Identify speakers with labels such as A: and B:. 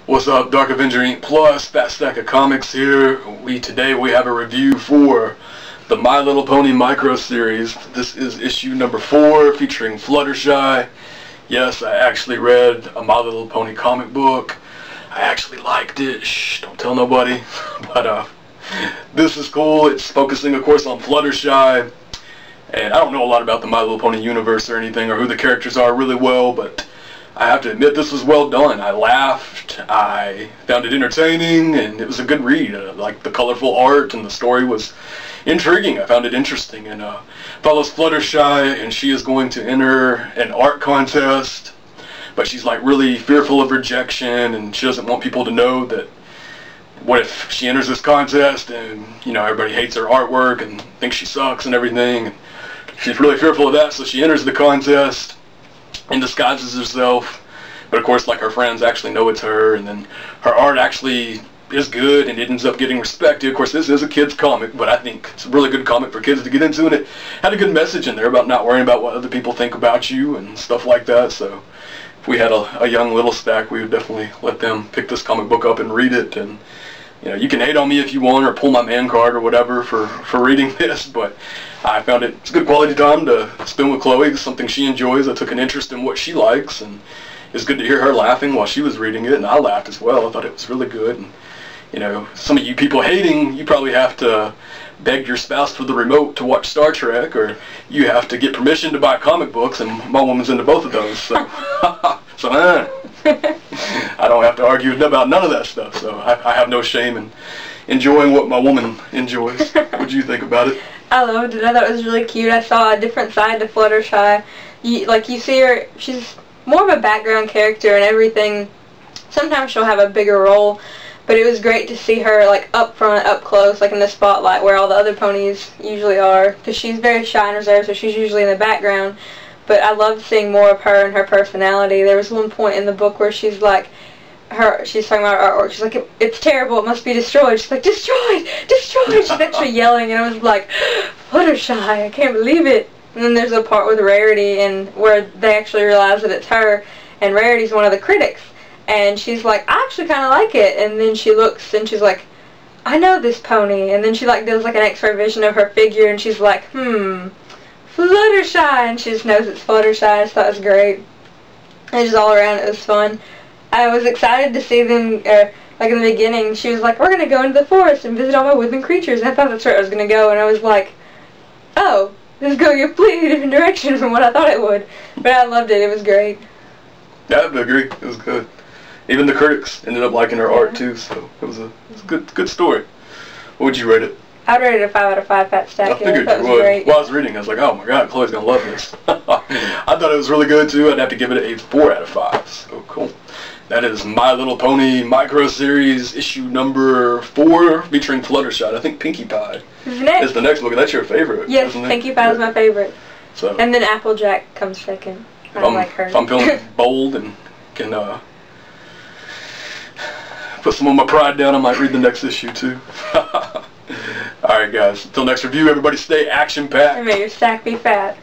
A: What's up, Dark Avenger Inc. Plus, Fat Stack of Comics here. Today we have a review for the My Little Pony micro series. This is issue number 4 featuring Fluttershy. Yes, I actually read a My Little Pony comic book. I actually liked it. Shh, don't tell nobody. But this is cool. It's focusing, of course, on Fluttershy. And I don't know a lot about the My Little Pony universe or anything, or who the characters are really well, but I have to admit this was well done. I laughed, I found it entertaining, and it was a good read. Like the colorful art, and the story was intriguing. I found it interesting, and follows Fluttershy, and she is going to enter an art contest, but she's like really fearful of rejection, and she doesn't want people to know that what if she enters this contest and, you know, everybody hates her artwork and thinks she sucks and everything. And she's really fearful of that, so she enters the contest and disguises herself, but of course, like, her friends actually know it's her, and then her art actually is good and it ends up getting respected. Of course, this is a kid's comic, but I think it's a really good comic for kids to get into, and it had a good message in there about not worrying about what other people think about you and stuff like that. So if we had a young little stack, we would definitely let them pick this comic book up and read it. And you know, you can hate on me if you want, or pull my man card or whatever for reading this, but I found it's a good quality time to spend with Chloe. It's something she enjoys. I took an interest in what she likes, and it's good to hear her laughing while she was reading it, and I laughed as well. I thought it was really good. And you know, some of you people hating, you probably have to beg your spouse for the remote to watch Star Trek, or you have to get permission to buy comic books, and my woman's into both of those, so I don't have to argue about none of that stuff, so I have no shame in enjoying what my woman enjoys. What do you think about it?
B: I loved it. I thought it was really cute. I saw a different side to Fluttershy. You see her, she's more of a background character and everything. Sometimes she'll have a bigger role, but it was great to see her like up front, up close, like in the spotlight where all the other ponies usually are, because she's very shy and reserved, so she's usually in the background. But I loved seeing more of her and her personality. There was one point in the book where she's like, she's talking about her artwork. She's like, it's terrible, it must be destroyed. She's like, destroyed, destroyed. She's actually yelling, and I was like, Fluttershy, I can't believe it. And then there's a part with Rarity, and where they actually realize that it's her, and Rarity's one of the critics. And she's like, I actually kind of like it. And then she looks, and she's like, I know this pony. And then she like does like an X-ray vision of her figure, and she's like, Fluttershy, and she just knows it's Fluttershy. I just thought it was great. And just all around it was fun. I was excited to see them, like in the beginning, she was like, we're going to go into the forest and visit all my woodland creatures. And I thought that's where I was going to go, and I was like, oh, this is going a completely different direction from what I thought it would. But I loved it. It was great.
A: Yeah, I would agree. It was good. Even the critics ended up liking her art too, so it was a good story. What would you rate it?
B: I'd rate it a 5 out of 5 Fat Stack.
A: I figured you would.
B: Great.
A: While I was reading, I was like, oh my god, Chloe's going to love this. I thought it was really good too. I'd have to give it a 4 out of 5. So cool. That is My Little Pony micro series issue number 4 featuring Fluttershy. I think Pinkie Pie is the next book. That's your favorite.
B: Yes, Pinkie Pie is my favorite.
A: So,
B: and then Applejack comes second. I like her.
A: If I'm feeling bold and can put some of my pride down, I might read the next issue too. Alright guys, until next review, everybody stay action-packed.
B: And may your stack be fat.